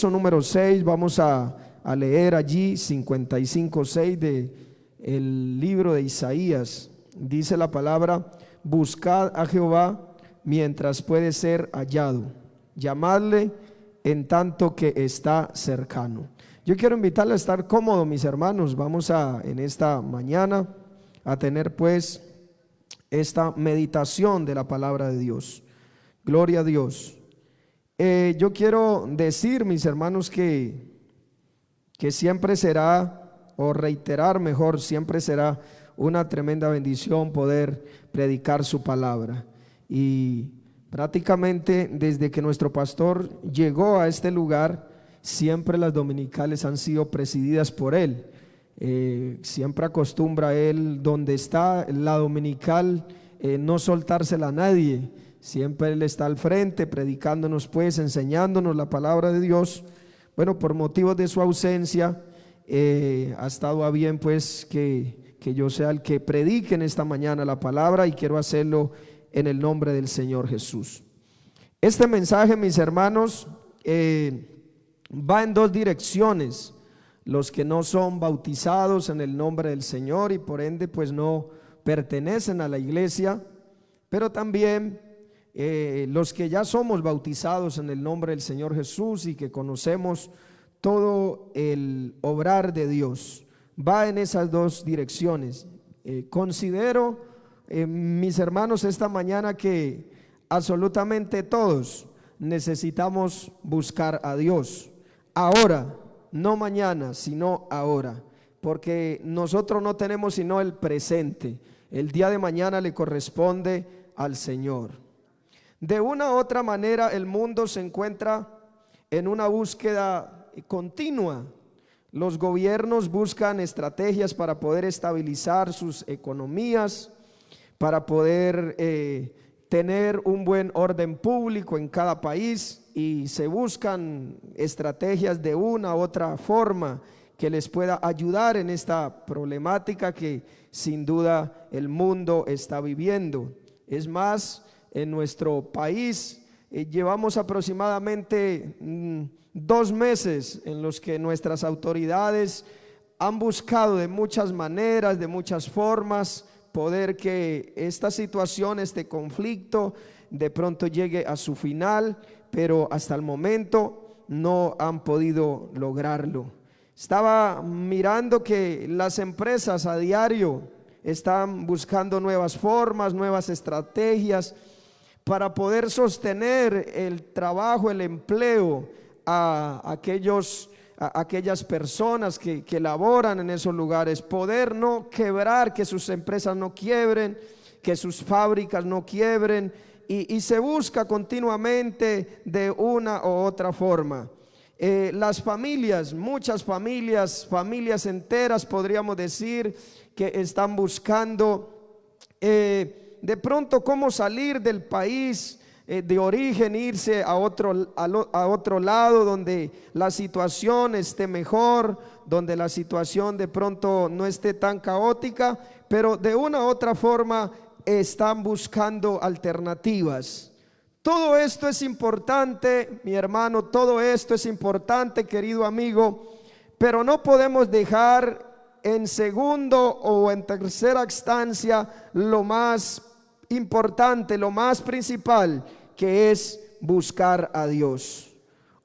verso número 6, vamos a leer allí 55:6 de el libro de Isaías. Dice la palabra: buscad a Jehová mientras puede ser hallado, llamadle en tanto que está cercano. Yo quiero invitarle a estar cómodo, mis hermanos. Vamos en esta mañana a tener pues esta meditación de la palabra de Dios. Gloria a Dios. Yo quiero decir, mis hermanos, que siempre será, o reiterar mejor, siempre será una tremenda bendición poder predicar su palabra. Y prácticamente desde que nuestro pastor llegó a este lugar, siempre las dominicales han sido presididas por él. Siempre acostumbra él, donde está la dominical, no soltársela a nadie. Siempre él está al frente predicándonos pues, enseñándonos la palabra de Dios. Bueno, por motivos de su ausencia, ha estado a bien pues que yo sea el que predique en esta mañana la palabra, y quiero hacerlo en el nombre del Señor Jesús. Este mensaje, mis hermanos, va en dos direcciones. Los que no son bautizados en el nombre del Señor y por ende pues no pertenecen a la iglesia, pero también los que ya somos bautizados en el nombre del Señor Jesús y que conocemos todo el obrar de Dios. Va en esas dos direcciones. Considero, mis hermanos, esta mañana que absolutamente todos necesitamos buscar a Dios. Ahora, no mañana, sino ahora, porque nosotros no tenemos sino el presente. El día de mañana le corresponde al Señor. De una u otra manera, el mundo se encuentra en una búsqueda continua. Los gobiernos buscan estrategias para poder estabilizar sus economías, para poder tener un buen orden público en cada país, y se buscan estrategias de una u otra forma que les pueda ayudar en esta problemática que sin duda el mundo está viviendo. Es más, en nuestro país llevamos aproximadamente 2 meses en los que nuestras autoridades han buscado de muchas maneras, de muchas formas, poder que esta situación, este conflicto de pronto llegue a su final, pero hasta el momento no han podido lograrlo. Estaba mirando que las empresas a diario están buscando nuevas formas, nuevas estrategias para poder sostener el trabajo, el empleo a aquellas personas que laboran en esos lugares, poder no quebrar, que sus empresas no quiebren, que sus fábricas no quiebren, y se busca continuamente de una u otra forma. Las familias, muchas familias enteras podríamos decir, que están buscando de pronto cómo salir del país de origen, irse a otro lado donde la situación esté mejor, donde la situación de pronto no esté tan caótica, pero de una u otra forma están buscando alternativas. Todo esto es importante, mi hermano, todo esto es importante, querido amigo, pero no podemos dejar en segundo o en tercera instancia lo más importante, lo más principal, que es buscar a Dios.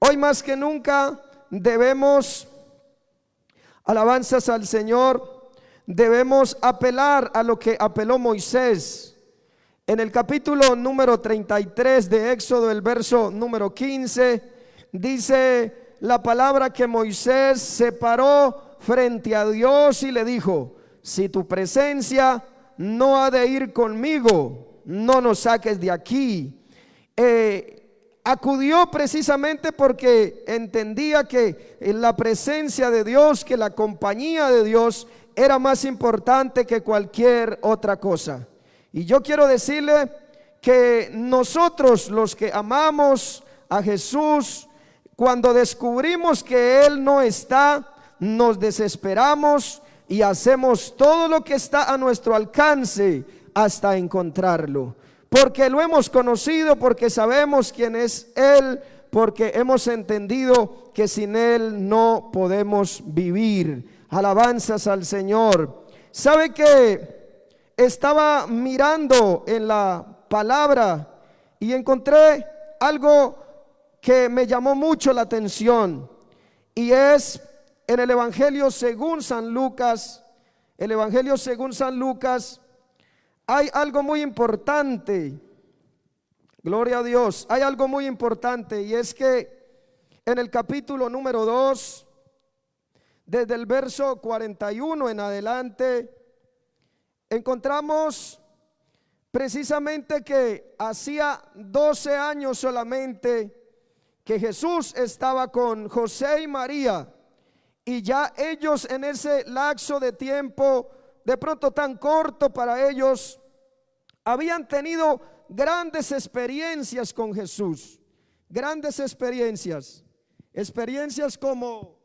Hoy más que nunca debemos, alabanzas al Señor, debemos apelar a lo que apeló Moisés. En el capítulo número 33 de Éxodo, el verso número 15, dice la palabra que Moisés se paró frente a Dios y le dijo: si tu presencia no ha de ir conmigo, no nos saques de aquí. Acudió precisamente porque entendía que la presencia de Dios, que la compañía de Dios era más importante que cualquier otra cosa. Y yo quiero decirle que nosotros, los que amamos a Jesús, cuando descubrimos que Él no está, nos desesperamos y hacemos todo lo que está a nuestro alcance hasta encontrarlo, porque lo hemos conocido, porque sabemos quién es Él, porque hemos entendido que sin Él no podemos vivir. Alabanzas al Señor. ¿Sabe que estaba mirando en la palabra y encontré algo que me llamó mucho la atención? Y es en el Evangelio según San Lucas. El Evangelio según San Lucas, hay algo muy importante. Gloria a Dios. Hay algo muy importante, y es que en el capítulo número 2, desde el verso 41 en adelante, encontramos precisamente que hacía 12 años solamente que Jesús estaba con José y María, y ya ellos en ese lapso de tiempo, de pronto tan corto para ellos, habían tenido grandes experiencias con Jesús. Grandes experiencias. Experiencias como,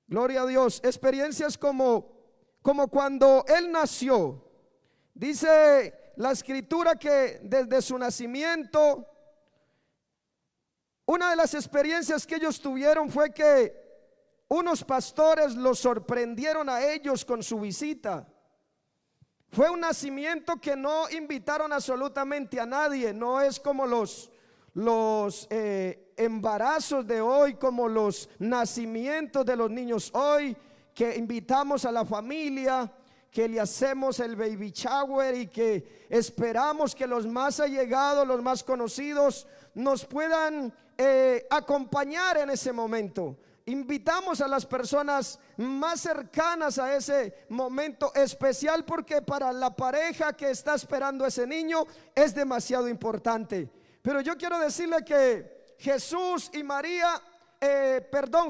gloria a Dios, experiencias como cuando Él nació. Dice la escritura que desde su nacimiento, una de las experiencias que ellos tuvieron fue que unos pastores los sorprendieron a ellos con su visita. Fue un nacimiento que no invitaron absolutamente a nadie. No es como los embarazos de hoy, como los nacimientos de los niños hoy, que invitamos a la familia, que le hacemos el baby shower y que esperamos que los más allegados, los más conocidos, nos puedan acompañar en ese momento. Invitamos a las personas más cercanas a ese momento especial, porque para la pareja que está esperando a ese niño es demasiado importante. Pero yo quiero decirle que Jesús y María,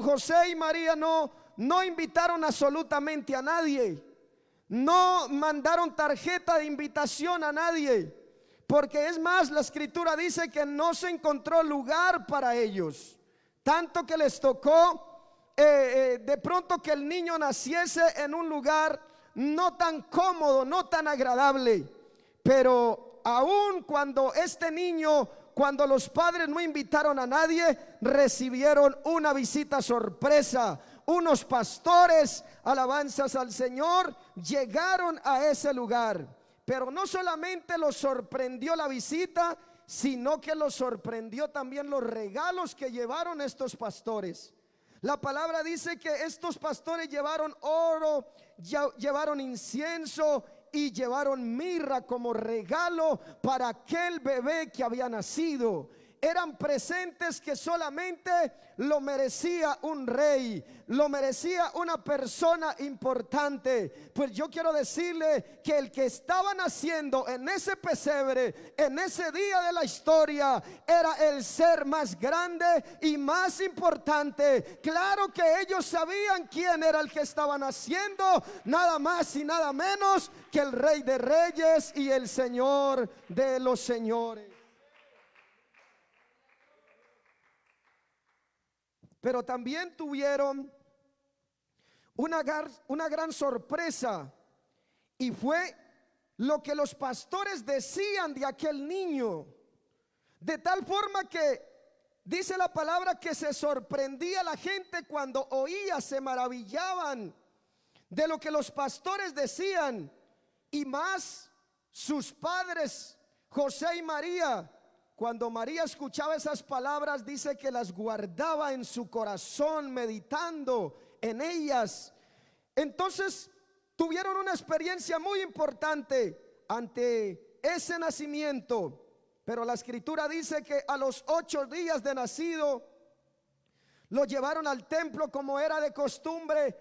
José y María no invitaron absolutamente a nadie. No mandaron tarjeta de invitación a nadie, porque es más, la escritura dice que no se encontró lugar para ellos, tanto que les tocó de pronto que el niño naciese en un lugar no tan cómodo, no tan agradable. Pero aun cuando este niño, cuando los padres no invitaron a nadie, recibieron una visita sorpresa. Unos pastores, alabanzas al Señor, llegaron a ese lugar. Pero no solamente los sorprendió la visita, sino que los sorprendió también los regalos que llevaron estos pastores. La palabra dice que estos pastores llevaron oro, llevaron incienso y llevaron mirra como regalo para aquel bebé que había nacido. Eran presentes que solamente lo merecía un rey, lo merecía una persona importante. Pues yo quiero decirle que el que estaba naciendo en ese pesebre, en ese día de la historia, era el ser más grande y más importante. Claro que ellos sabían quién era el que estaba naciendo, nada más y nada menos que el Rey de Reyes y el Señor de los señores. Pero también tuvieron una gran sorpresa, y fue lo que los pastores decían de aquel niño. De tal forma que dice la palabra que se sorprendía la gente cuando oía, se maravillaban de lo que los pastores decían, y más sus padres, José y María. Cuando María escuchaba esas palabras, dice que las guardaba en su corazón, meditando en ellas. Entonces tuvieron una experiencia muy importante ante ese nacimiento. Pero la escritura dice que a los 8 días de nacido lo llevaron al templo, como era de costumbre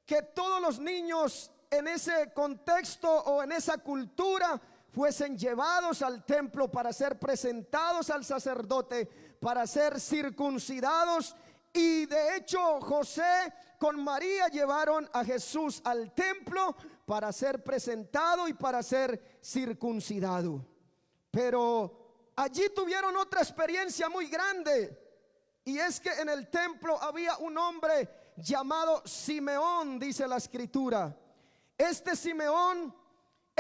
que todos los niños en ese contexto o en esa cultura fuesen llevados al templo para ser presentados al sacerdote, para ser circuncidados. Y de hecho José con María llevaron a Jesús al templo para ser presentado y para ser circuncidado. Pero allí tuvieron otra experiencia muy grande, y es que en el templo había un hombre llamado Simeón, dice la escritura. Este Simeón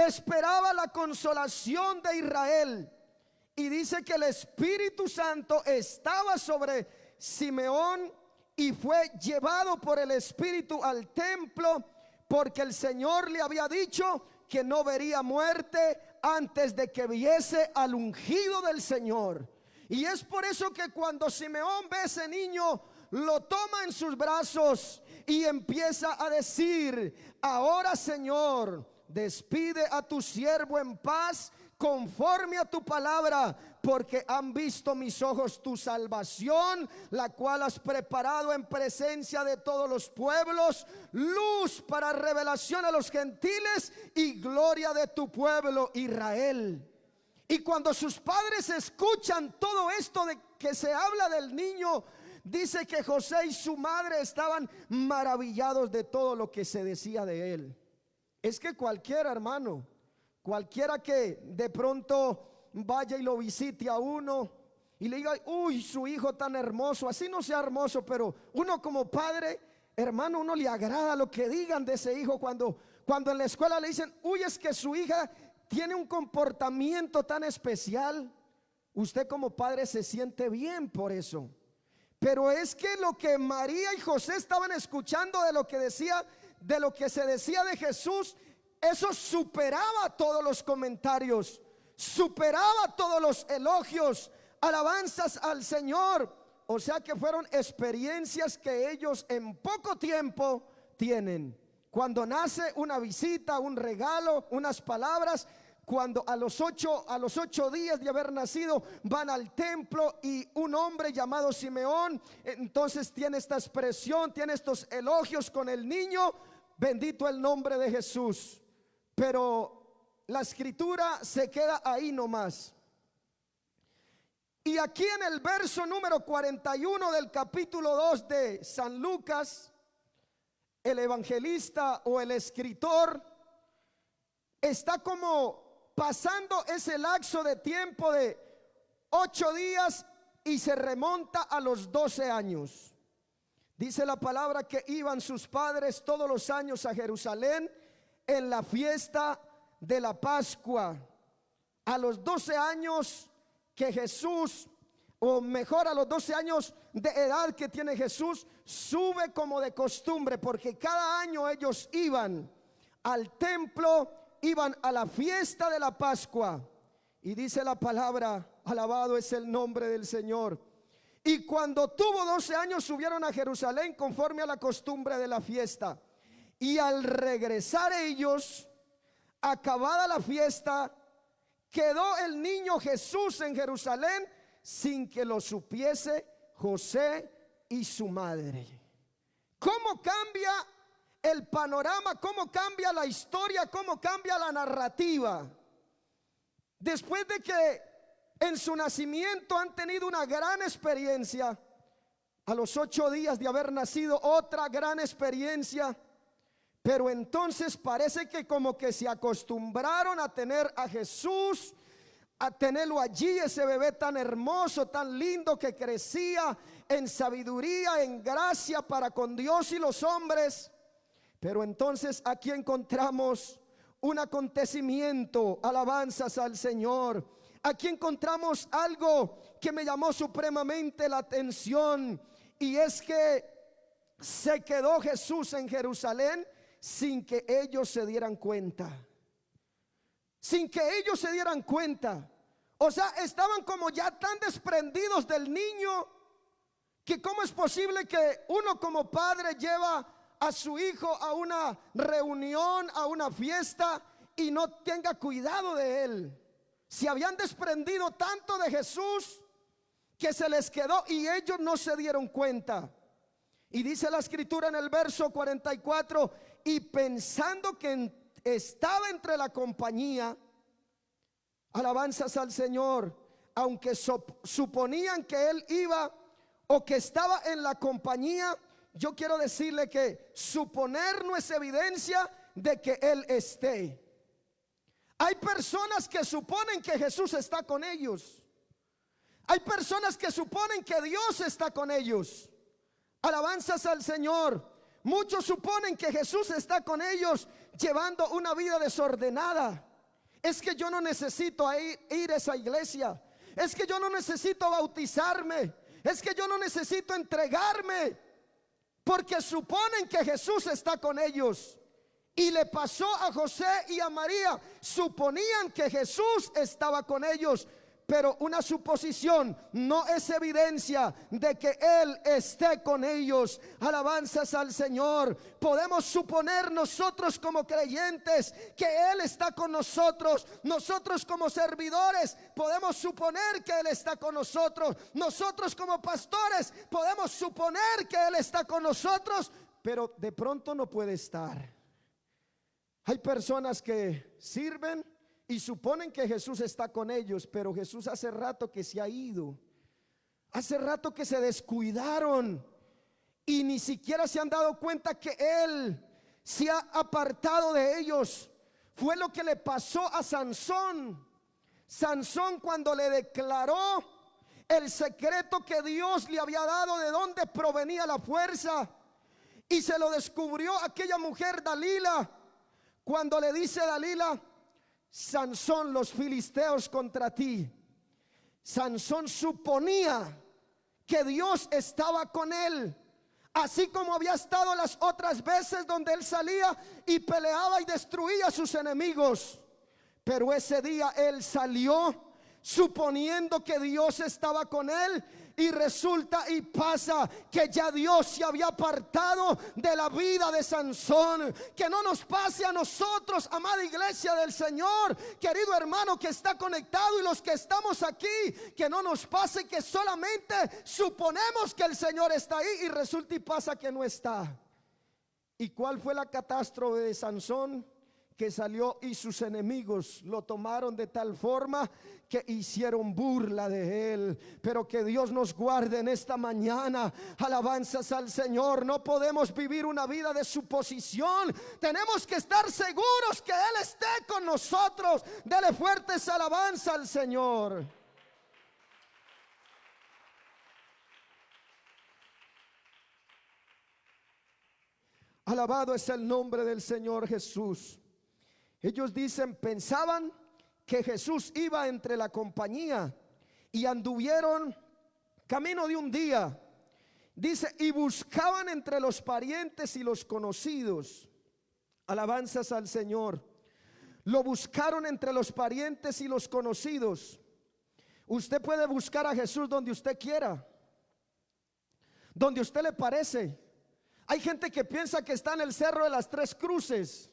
esperaba la consolación de Israel. Y dice que el Espíritu Santo estaba sobre Simeón y fue llevado por el Espíritu al templo, porque el Señor le había dicho que no vería muerte antes de que viese al ungido del Señor. Y es por eso que cuando Simeón ve a ese niño, lo toma en sus brazos y empieza a decir: ahora, Señor, despide a tu siervo en paz, conforme a tu palabra, porque han visto mis ojos tu salvación, la cual has preparado en presencia de todos los pueblos, luz para revelación a los gentiles y gloria de tu pueblo Israel. Y cuando sus padres escuchan todo esto de que se habla del niño, dice que José y su madre estaban maravillados de todo lo que se decía de él. Es que cualquiera, hermano, cualquiera que de pronto vaya y lo visite a uno y le diga: uy, su hijo tan hermoso, así no sea hermoso, pero uno como padre, hermano, uno le agrada lo que digan de ese hijo. Cuando en la escuela le dicen: uy, es que su hija tiene un comportamiento tan especial, usted como padre se siente bien por eso. Pero es que lo que María y José estaban escuchando de lo que decía, de lo que se decía de Jesús, eso superaba todos los comentarios, superaba todos los elogios, alabanzas al Señor. O sea que fueron experiencias que ellos en poco tiempo tienen. Cuando nace una visita, un regalo, unas palabras. Cuando a los 8 días de haber nacido van al templo y un hombre llamado Simeón entonces tiene esta expresión, tiene estos elogios con el niño. Bendito el nombre de Jesús. Pero la escritura se queda ahí nomás. Y aquí en el verso número 41 del capítulo 2 de San Lucas, el evangelista o el escritor está como pasando ese lapso de tiempo de 8 días y se remonta a los 12 años. Dice la palabra que iban sus padres todos los años a Jerusalén en la fiesta de la Pascua. A los 12 años que Jesús, o mejor a los 12 años de edad que tiene Jesús, sube como de costumbre, porque cada año ellos iban al templo, iban a la fiesta de la Pascua. Y dice la palabra: alabado es el nombre del Señor. Y cuando tuvo 12 años subieron a Jerusalén conforme a la costumbre de la fiesta. Y al regresar ellos, acabada la fiesta, quedó el niño Jesús en Jerusalén sin que lo supiese José y su madre. ¿Cómo cambia el panorama? ¿Cómo cambia la historia? ¿Cómo cambia la narrativa? Después de que en su nacimiento han tenido una gran experiencia, a los 8 días de haber nacido otra gran experiencia, pero entonces parece que como que se acostumbraron a tener a Jesús, a tenerlo allí, ese bebé tan hermoso, tan lindo, que crecía en sabiduría, en gracia para con Dios y los hombres. Pero entonces aquí encontramos un acontecimiento, alabanzas al Señor. Aquí encontramos algo que me llamó supremamente la atención, y es que se quedó Jesús en Jerusalén sin que ellos se dieran cuenta. Sin que ellos se dieran cuenta. O sea, estaban como ya tan desprendidos del niño, que cómo es posible que uno como padre lleva a su hijo a una reunión, a una fiesta, y no tenga cuidado de él. Se habían desprendido tanto de Jesús que se les quedó y ellos no se dieron cuenta. Y dice la escritura en el verso 44: y pensando que estaba entre la compañía, alabanzas al Señor, aunque suponían que él iba o que estaba en la compañía, yo quiero decirle que suponer no es evidencia de que él esté. Hay personas que suponen que Jesús está con ellos. Hay personas que suponen que Dios está con ellos. Alabanzas al Señor. Muchos suponen que Jesús está con ellos llevando una vida desordenada. Es que yo no necesito ir a esa iglesia. Es que yo no necesito bautizarme. Es que yo no necesito entregarme. Porque suponen que Jesús está con ellos. Y le pasó a José y a María. Suponían que Jesús estaba con ellos, pero una suposición no es evidencia de que Él esté con ellos. Alabanzas al Señor. Podemos suponer nosotros como creyentes que Él está con nosotros. Nosotros como servidores podemos suponer que Él está con nosotros. Nosotros como pastores podemos suponer que Él está con nosotros, pero de pronto no puede estar. Hay personas que sirven y suponen que Jesús está con ellos, pero Jesús hace rato que se ha ido. Hace rato que se descuidaron y ni siquiera se han dado cuenta que Él se ha apartado de ellos. Fue lo que le pasó a Sansón. Sansón, cuando le declaró el secreto que Dios le había dado, de dónde provenía la fuerza, y se lo descubrió aquella mujer Dalila. Cuando le dice Dalila: Sansón, los filisteos contra ti. Sansón suponía que Dios estaba con él, así como había estado las otras veces donde él salía y peleaba y destruía a sus enemigos. Pero ese día él salió suponiendo que Dios estaba con él, y resulta y pasa que ya Dios se había apartado de la vida de Sansón. Que no nos pase a nosotros, amada iglesia del Señor, querido hermano que está conectado y los que estamos aquí, que no nos pase que solamente suponemos que el Señor está ahí y resulta y pasa que no está. ¿Y cuál fue la catástrofe de Sansón? Que salió y sus enemigos lo tomaron de tal forma que hicieron burla de él. Pero que Dios nos guarde en esta mañana. Alabanzas al Señor. No podemos vivir una vida de suposición. Tenemos que estar seguros que Él esté con nosotros. Dele fuertes alabanzas al Señor. Alabado es el nombre del Señor Jesús. Ellos dicen, pensaban que Jesús iba entre la compañía y anduvieron camino de un día. Dice, y buscaban entre los parientes y los conocidos. Alabanzas al Señor. Lo buscaron entre los parientes y los conocidos. Usted puede buscar a Jesús donde usted quiera, donde usted le parece. Hay gente que piensa que está en el Cerro de las Tres Cruces.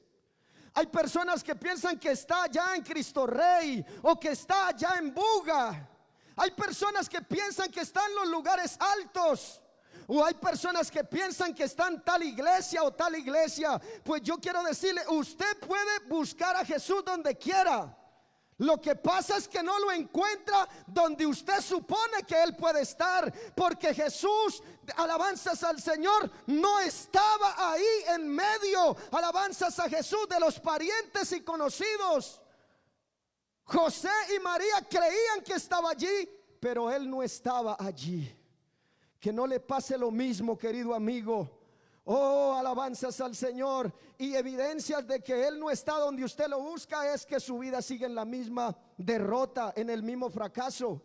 Hay personas que piensan que está allá en Cristo Rey o que está allá en Buga. Hay personas que piensan que está en los lugares altos. O hay personas que piensan que está en tal iglesia o tal iglesia. Pues yo quiero decirle, usted puede buscar a Jesús donde quiera. Lo que pasa es que no lo encuentra donde usted supone que Él puede estar, porque Jesús, alabanzas al Señor, no estaba ahí en medio, alabanzas a Jesús, de los parientes y conocidos. José y María creían que estaba allí, pero Él no estaba allí. Que no le pase lo mismo, querido amigo. Oh, alabanzas al Señor. Y evidencias de que Él no está donde usted lo busca es que su vida sigue en la misma derrota, en el mismo fracaso.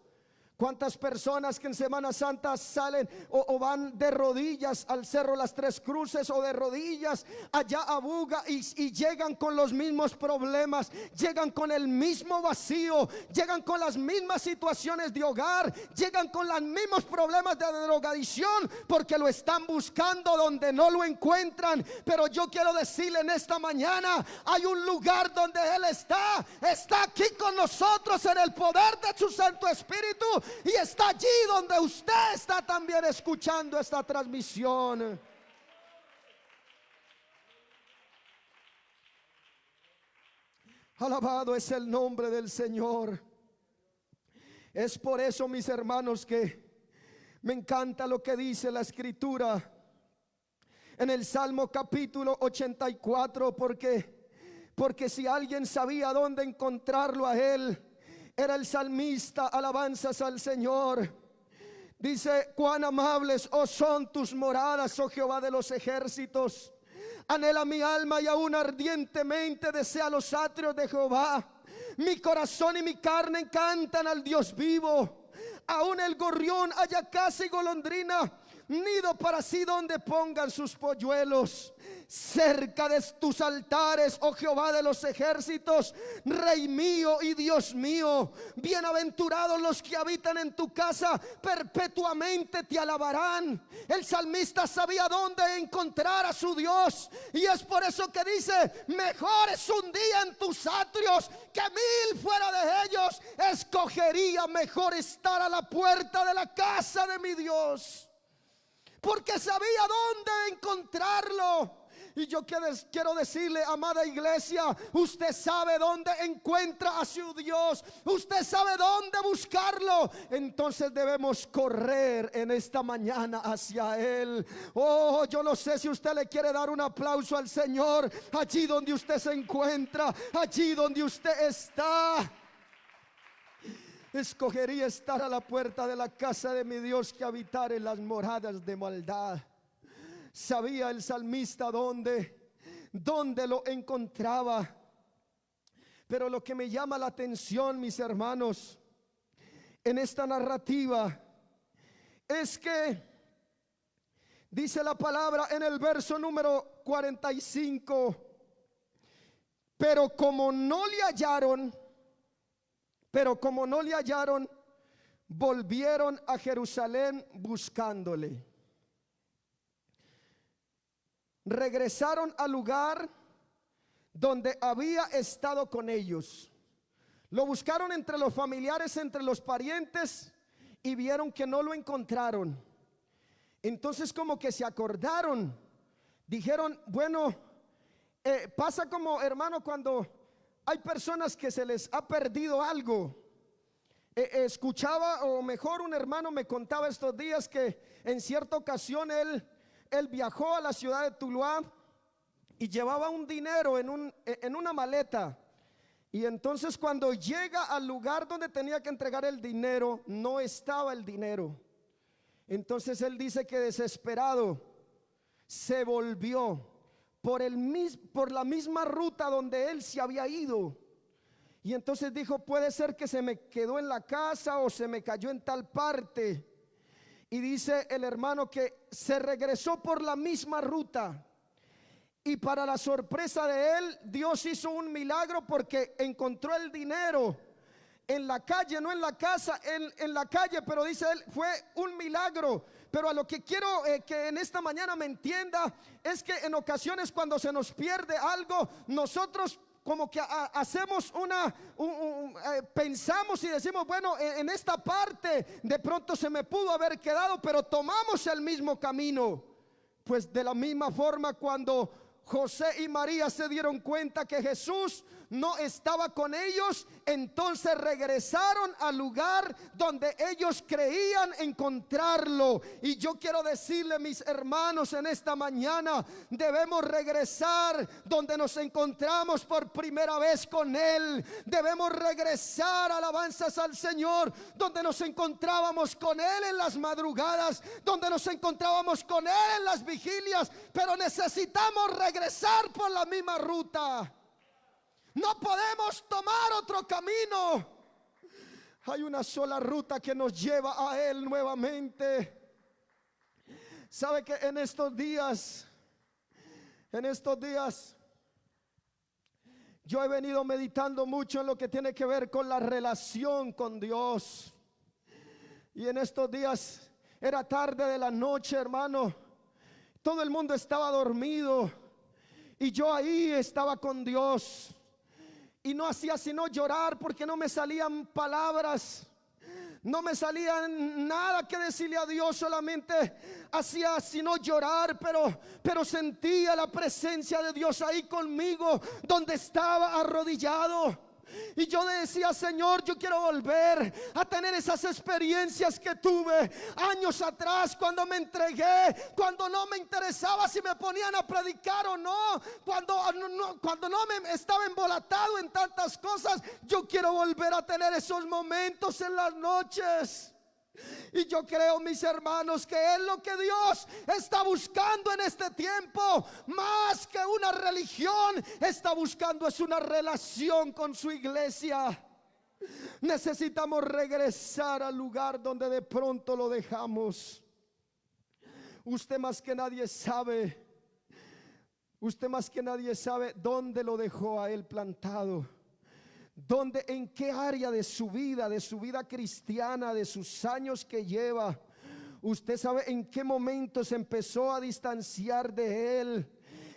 ¿Cuántas personas que en Semana Santa salen o van de rodillas al Cerro Las Tres Cruces o de rodillas allá a Buga y llegan con los mismos problemas, llegan con el mismo vacío, llegan con las mismas situaciones de hogar, llegan con los mismos problemas de drogadicción, porque lo están buscando donde no lo encuentran? Pero yo quiero decirle en esta mañana, hay un lugar donde Él está aquí con nosotros en el poder de su Santo Espíritu. Y está allí donde usted está también escuchando esta transmisión. Alabado es el nombre del Señor. Es por eso, mis hermanos, que me encanta lo que dice la Escritura en el Salmo capítulo 84, porque si alguien sabía dónde encontrarlo a Él, era el salmista. Alabanzas al Señor. Dice, cuán amables son tus moradas, oh Jehová de los ejércitos. Anhela mi alma y aún ardientemente desea los atrios de Jehová. Mi corazón y mi carne cantan al Dios vivo. Aún el gorrión haya casa y golondrina, nido para sí donde pongan sus polluelos. Cerca de tus altares, oh Jehová de los ejércitos, Rey mío y Dios mío, bienaventurados los que habitan en tu casa, perpetuamente te alabarán. El salmista sabía dónde encontrar a su Dios, y es por eso que dice: mejor es un día en tus atrios que 1000 fuera de ellos. Escogería mejor estar a la puerta de la casa de mi Dios, porque sabía dónde encontrarlo. Y yo quiero decirle, amada iglesia, usted sabe dónde encuentra a su Dios, usted sabe dónde buscarlo. Entonces debemos correr en esta mañana hacia Él. Oh, yo no sé si usted le quiere dar un aplauso al Señor allí donde usted se encuentra, allí donde usted está. Escogería estar a la puerta de la casa de mi Dios que habitar en las moradas de maldad. Sabía el salmista dónde lo encontraba. Pero lo que me llama la atención, mis hermanos, en esta narrativa es que dice la palabra en el verso número 45: pero como no le hallaron, volvieron a Jerusalén buscándole. Regresaron al lugar donde había estado con ellos. Lo buscaron entre los familiares, entre los parientes, y vieron que no lo encontraron. Entonces como que se acordaron. Dijeron: bueno, pasa como, hermano, cuando hay personas que se les ha perdido algo. Escuchaba, o mejor, un hermano me contaba estos días que en cierta ocasión él viajó a la ciudad de Tuluá y llevaba un dinero en una maleta. Y entonces cuando llega al lugar donde tenía que entregar el dinero, no estaba el dinero. Entonces él dice que desesperado se volvió por la misma ruta donde él se había ido. Y entonces dijo: puede ser que se me quedó en la casa o se me cayó en tal parte. Y dice el hermano que se regresó por la misma ruta. Y para la sorpresa de él, Dios hizo un milagro, porque encontró el dinero en la calle, no en la casa, en la calle. Pero dice él, fue un milagro. Pero a lo que quiero que en esta mañana me entienda es que en ocasiones cuando se nos pierde algo, nosotros como que hacemos pensamos y decimos: bueno, en esta parte de pronto se me pudo haber quedado, pero tomamos el mismo camino. Pues de la misma forma, cuando José y María se dieron cuenta que Jesús no estaba con ellos, entonces regresaron al lugar donde ellos creían encontrarlo. Y yo quiero decirle, mis hermanos, en esta mañana debemos regresar donde nos encontramos por primera vez con Él. Debemos regresar, alabanzas al Señor, donde nos encontrábamos con Él en las madrugadas, donde nos encontrábamos con Él en las vigilias. Pero necesitamos regresar por la misma ruta. No podemos tomar otro camino. Hay una sola ruta que nos lleva a Él nuevamente. Sabe que en estos días yo he venido meditando mucho en lo que tiene que ver con la relación con Dios. Y en estos días era tarde de la noche, hermano. Todo el mundo estaba dormido y yo ahí estaba con Dios. Y no hacía sino llorar, porque no me salían palabras, no me salía nada que decirle a Dios. Solamente hacía sino llorar, pero sentía la presencia de Dios ahí conmigo, donde estaba arrodillado. Y yo decía: Señor, yo quiero volver a tener esas experiencias que tuve años atrás, cuando me entregué, cuando no me interesaba si me ponían a predicar o no, cuando no me estaba embolatado en tantas cosas. Yo quiero volver a tener esos momentos en las noches. Y Y yo creo, mis hermanos, que es lo que Dios está buscando en este tiempo. Más que una religión, está buscando es una relación con su iglesia. Necesitamos regresar al lugar donde de pronto lo dejamos. Usted más que nadie sabe, dónde lo dejó a él plantado. ¿Dónde, en qué área de su vida cristiana, de sus años que lleva? Usted sabe en qué momento se empezó a distanciar de él.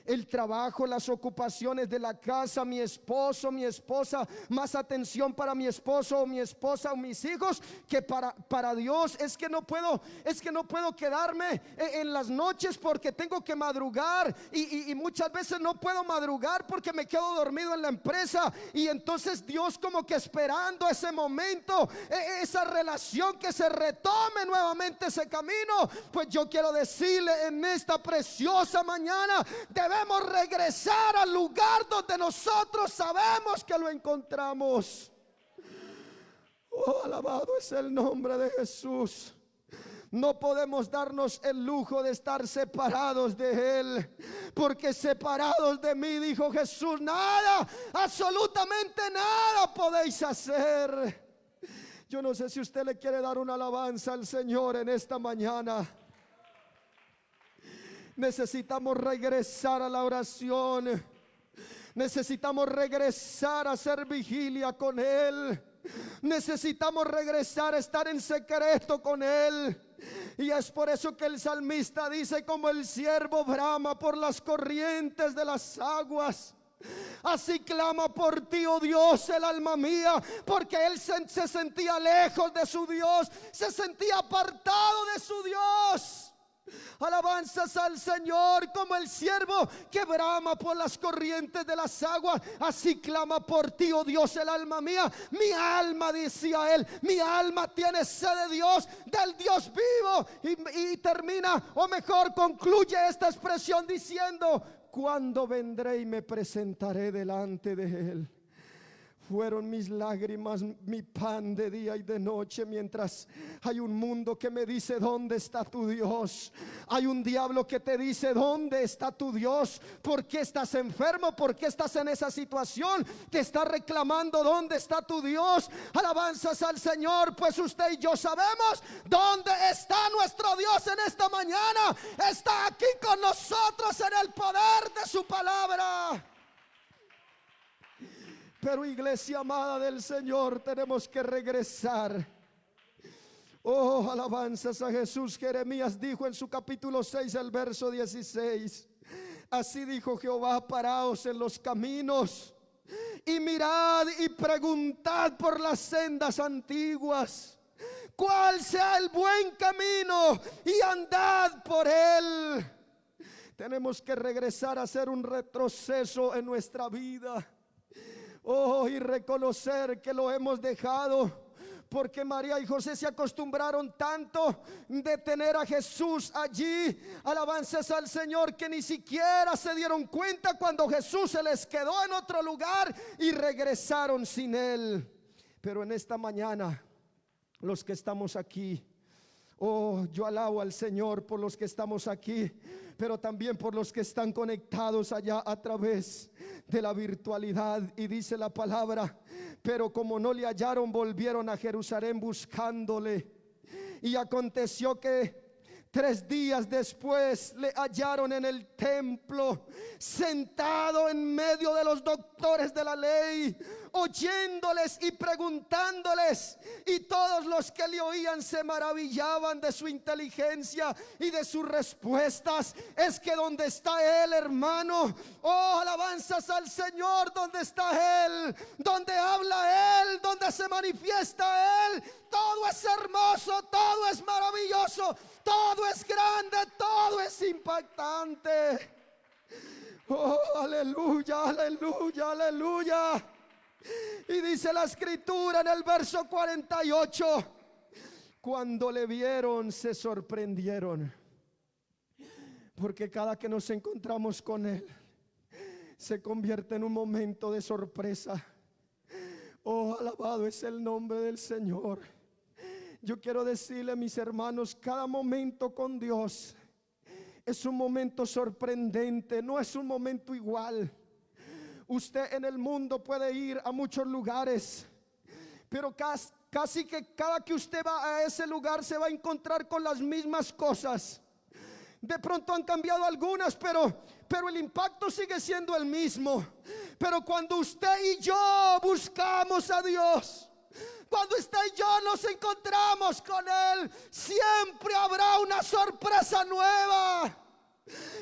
El trabajo, las ocupaciones de la casa, mi esposo, mi esposa, más atención para mi esposo o mi esposa o mis hijos que para Dios. Es que no puedo quedarme en las noches porque tengo que madrugar y muchas veces no puedo madrugar porque me quedo dormido en la empresa. Y entonces Dios como que esperando ese momento, esa relación, que se retome nuevamente ese camino. Pues yo quiero decirle en esta preciosa mañana, debemos regresar al lugar donde nosotros sabemos que lo encontramos. Oh, alabado es el nombre de Jesús. No podemos darnos el lujo de estar separados de Él, porque separados de mí, dijo Jesús, nada, absolutamente nada podéis hacer. Yo no sé si usted le quiere dar una alabanza al Señor en esta mañana. Necesitamos regresar a la oración. Necesitamos regresar a hacer vigilia con Él. Necesitamos regresar a estar en secreto con Él. Y es por eso que el salmista dice: como el ciervo brama por las corrientes de las aguas, así clama por ti, oh Dios, el alma mía. Porque él se sentía lejos de su Dios, se sentía apartado de su Dios. Alabanzas al Señor. Como el siervo que brama por las corrientes de las aguas, así clama por ti, oh Dios, el alma mía. Mi alma, decía él, mi alma tiene sed de Dios, del Dios vivo. Y termina, o mejor concluye esta expresión diciendo: ¿cuándo vendré y me presentaré delante de Él? Fueron mis lágrimas mi pan de día y de noche, mientras hay un mundo que me dice: ¿dónde está tu Dios? Hay un diablo que te dice: ¿dónde está tu Dios? ¿Por qué estás enfermo? ¿Por qué estás en esa situación? Te está reclamando: ¿dónde está tu Dios? Alabanzas al Señor. Pues usted y yo sabemos dónde está nuestro Dios en esta mañana. Está aquí con nosotros en el poder de su palabra. Pero, iglesia amada del Señor, tenemos que regresar. Oh, alabanzas a Jesús. Jeremías dijo en su capítulo 6, el verso 16: así dijo Jehová: paraos en los caminos y mirad y preguntad por las sendas antiguas, cuál sea el buen camino, y andad por él. Tenemos que regresar a hacer un retroceso en nuestra vida. Oh, y reconocer que lo hemos dejado, porque María y José se acostumbraron tanto de tener a Jesús allí, alabanzas al Señor, que ni siquiera se dieron cuenta cuando Jesús se les quedó en otro lugar y regresaron sin Él. Pero en esta mañana, los que estamos aquí, oh, yo alabo al Señor por los que estamos aquí, pero también por los que están conectados allá a través de la virtualidad. Y dice la palabra: pero como no le hallaron, volvieron a Jerusalén buscándole. Y aconteció que 3 días después le hallaron en el templo, sentado en medio de los doctores de la ley, oyéndoles y preguntándoles. Y todos los que le oían se maravillaban de su inteligencia y de sus respuestas. Es que donde está Él, hermano, oh, alabanzas al Señor, donde está Él, donde habla Él, donde se manifiesta Él, todo es hermoso, todo es maravilloso, todo es grande, todo es impactante. Oh, aleluya, aleluya, aleluya. Y dice la escritura en el verso 48: cuando le vieron se sorprendieron, porque cada que nos encontramos con Él se convierte en un momento de sorpresa. Oh, alabado es el nombre del Señor. Yo quiero decirle, mis hermanos, cada momento con Dios es un momento sorprendente, no es un momento igual. Usted en el mundo puede ir a muchos lugares, pero casi que cada que usted va a ese lugar se va a encontrar con las mismas cosas. De pronto han cambiado algunas, pero el impacto sigue siendo el mismo. Pero cuando usted y yo buscamos a Dios, cuando usted y yo nos encontramos con Él, siempre habrá una sorpresa nueva.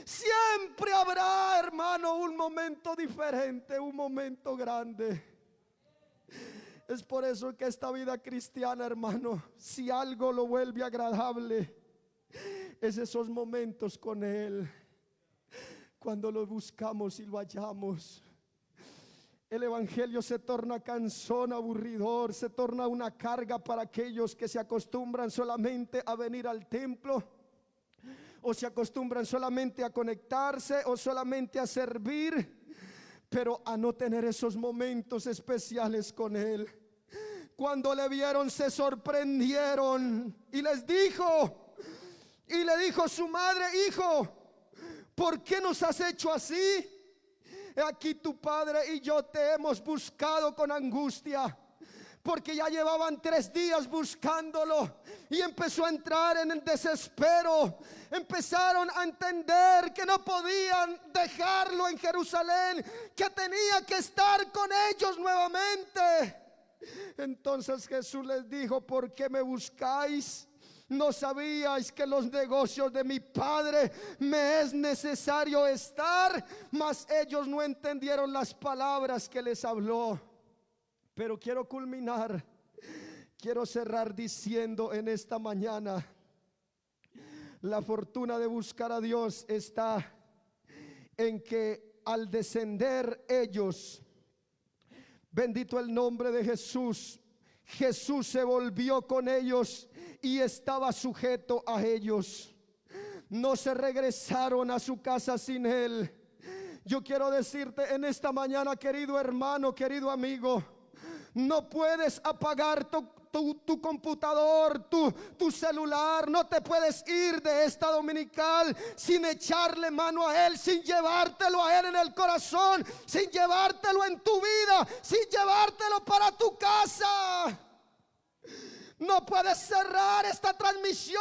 Siempre habrá, hermano, un momento diferente, un momento grande. Es por eso que esta vida cristiana, hermano, si algo lo vuelve agradable, es esos momentos con Él, cuando lo buscamos y lo hallamos. El evangelio se torna cansón, aburridor, se torna una carga para aquellos que se acostumbran solamente a venir al templo, o se acostumbran solamente a conectarse, o solamente a servir, pero a no tener esos momentos especiales con Él. Cuando le vieron se sorprendieron y les dijo, y le dijo su madre: hijo, ¿por qué nos has hecho así? Aquí tu padre y yo te hemos buscado con angustia, porque ya llevaban 3 días buscándolo. Y empezó a entrar en el desespero. Empezaron a entender que no podían dejarlo en Jerusalén, que tenía que estar con ellos nuevamente. Entonces Jesús les dijo: ¿por qué me buscáis? ¿No sabíais que los negocios de mi Padre me es necesario estar? Mas ellos no entendieron las palabras que les habló. Pero quiero culminar, quiero cerrar diciendo en esta mañana: la fortuna de buscar a Dios está en que al descender ellos, bendito el nombre de Jesús, Jesús se volvió con ellos y estaba sujeto a ellos. No se regresaron a su casa sin Él. Yo quiero decirte en esta mañana, querido hermano, querido amigo, no puedes apagar tu computador, tu celular. No te puedes ir de esta dominical sin echarle mano a Él, sin llevártelo a Él en el corazón, sin llevártelo en tu vida, sin llevártelo para tu casa. No puedes cerrar esta transmisión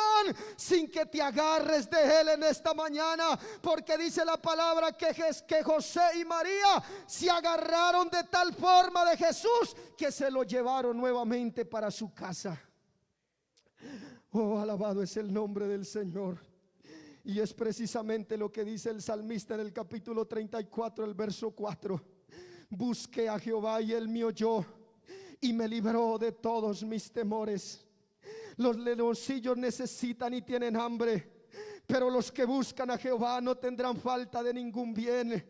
sin que te agarres de Él en esta mañana, porque dice la palabra que José y María se agarraron de tal forma de Jesús que se lo llevaron nuevamente para su casa. Oh, alabado es el nombre del Señor. Y es precisamente lo que dice el salmista en el capítulo 34, el verso 4: busqué a Jehová y Él me oyó y me libró de todos mis temores. Los leoncillos necesitan y tienen hambre, pero los que buscan a Jehová no tendrán falta de ningún bien.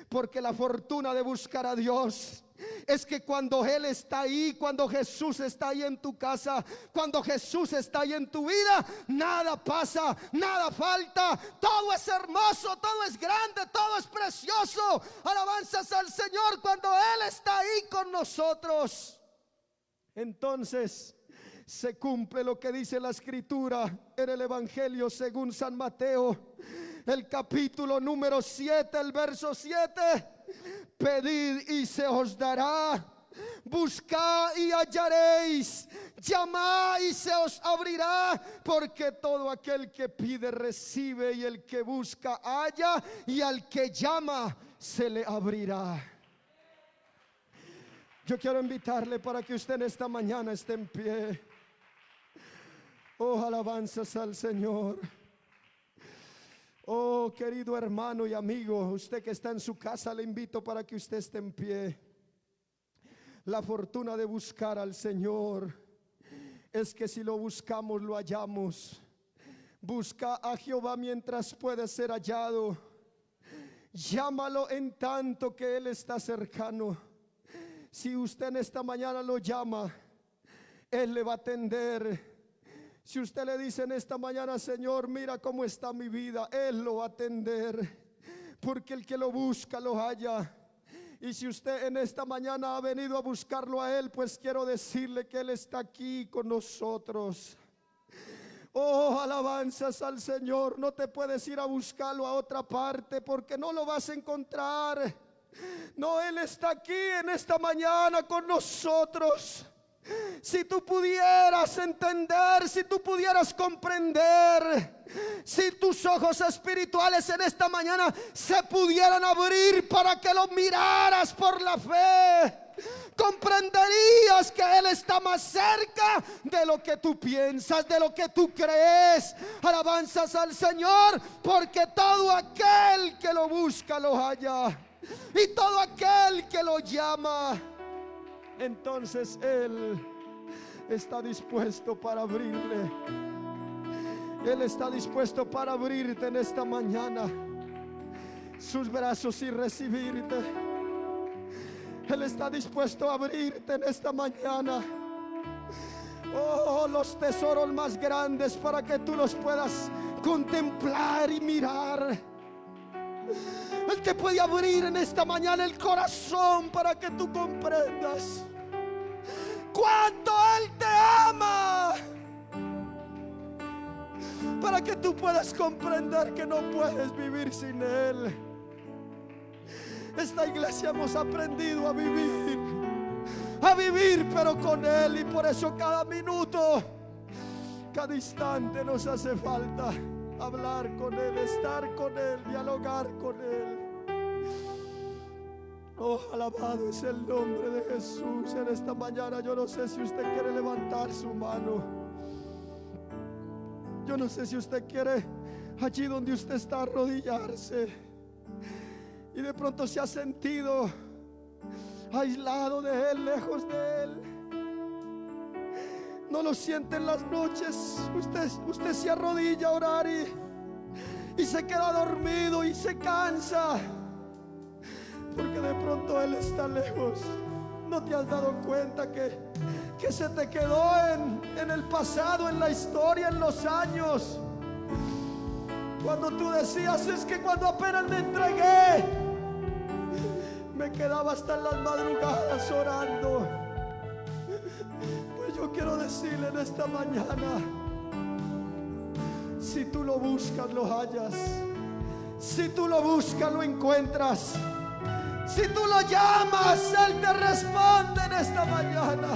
Porque la fortuna de buscar a Dios es que cuando Él está ahí, cuando Jesús está ahí en tu casa, cuando Jesús está ahí en tu vida, nada pasa, nada falta. Todo es hermoso, todo es grande, todo es precioso. Alabanzas al Señor cuando Él está ahí con nosotros. Entonces se cumple lo que dice la escritura en el evangelio según San Mateo, el capítulo número 7, el verso 7: pedid y se os dará, buscad y hallaréis, llamad y se os abrirá, porque todo aquel que pide recibe, y el que busca halla, y al que llama se le abrirá. Yo quiero invitarle para que usted en esta mañana esté en pie. Oh, alabanzas al Señor. Oh, querido hermano y amigo, usted que está en su casa, le invito para que usted esté en pie. La fortuna de buscar al Señor es que si lo buscamos, lo hallamos. Busca a Jehová mientras puede ser hallado. Llámalo en tanto que Él está cercano. Si usted en esta mañana lo llama, Él le va a atender. Si usted le dice en esta mañana: Señor, mira cómo está mi vida, Él lo va a atender, porque el que lo busca lo halla. Y si usted en esta mañana ha venido a buscarlo a Él, pues quiero decirle que Él está aquí con nosotros. alabanzas al Señor. No te puedes ir a buscarlo a otra parte porque no lo vas a encontrar. No, Él está aquí en esta mañana con nosotros. Si tú pudieras entender, si tú pudieras comprender, si tus ojos espirituales en esta mañana se pudieran abrir para que lo miraras por la fe, comprenderías que Él está más cerca de lo que tú piensas, de lo que tú crees. Alabanzas al Señor, porque todo aquel que lo busca lo halla, y todo aquel que lo llama, entonces Él está dispuesto para abrirle. Él está dispuesto para abrirte en esta mañana sus brazos y recibirte. Él está dispuesto a abrirte en esta mañana, oh, los tesoros más grandes para que tú los puedas contemplar y mirar. Él te puede abrir en esta mañana el corazón para que tú comprendas cuánto Él te ama, para que tú puedas comprender que no puedes vivir sin Él. Esta iglesia hemos aprendido a vivir pero con Él, y por eso cada minuto, cada instante nos hace falta hablar con Él, estar con Él, dialogar con Él. Oh, alabado es el nombre de Jesús. En esta mañana yo no sé si usted quiere levantar su mano. Yo no sé si usted quiere, allí donde usted está, arrodillarse, y de pronto se ha sentido aislado de Él, lejos de Él. No lo siente en las noches. Usted se arrodilla a orar y se queda dormido y se cansa, porque de pronto Él está lejos. ¿No te has dado cuenta que se te quedó en el pasado, en la historia, en los años? Cuando tú decías: es que cuando apenas me entregué, me quedaba hasta en las madrugadas orando. Pues yo quiero decirle en esta mañana: si tú lo buscas, lo hallas. Si tú lo buscas, lo encuentras. Si tú lo llamas, Él te responde en esta mañana.